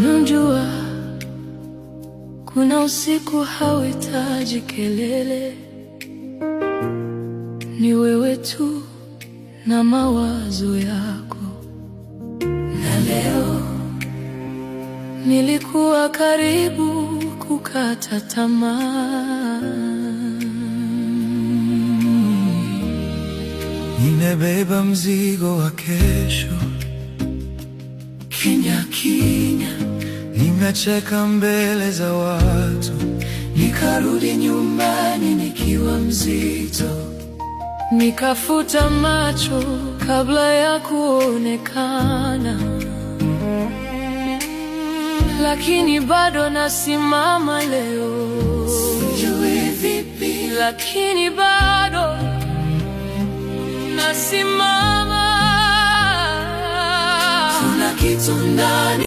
Unajua, kuna usiku hauhitaji kelele, ni wewe tu na mawazo yako. Na leo nilikuwa karibu kukata tamaa. Nimebeba mzigo wa kesho, Kimya kimya, nimecheka mbele za watu, nikarudi nyumbani nikiwa mzito, nikafuta macho kabla ya kuonekana. Lakini bado nasimama leo, sijui vipi, lakini bado nasimama. Kuna kitu ndani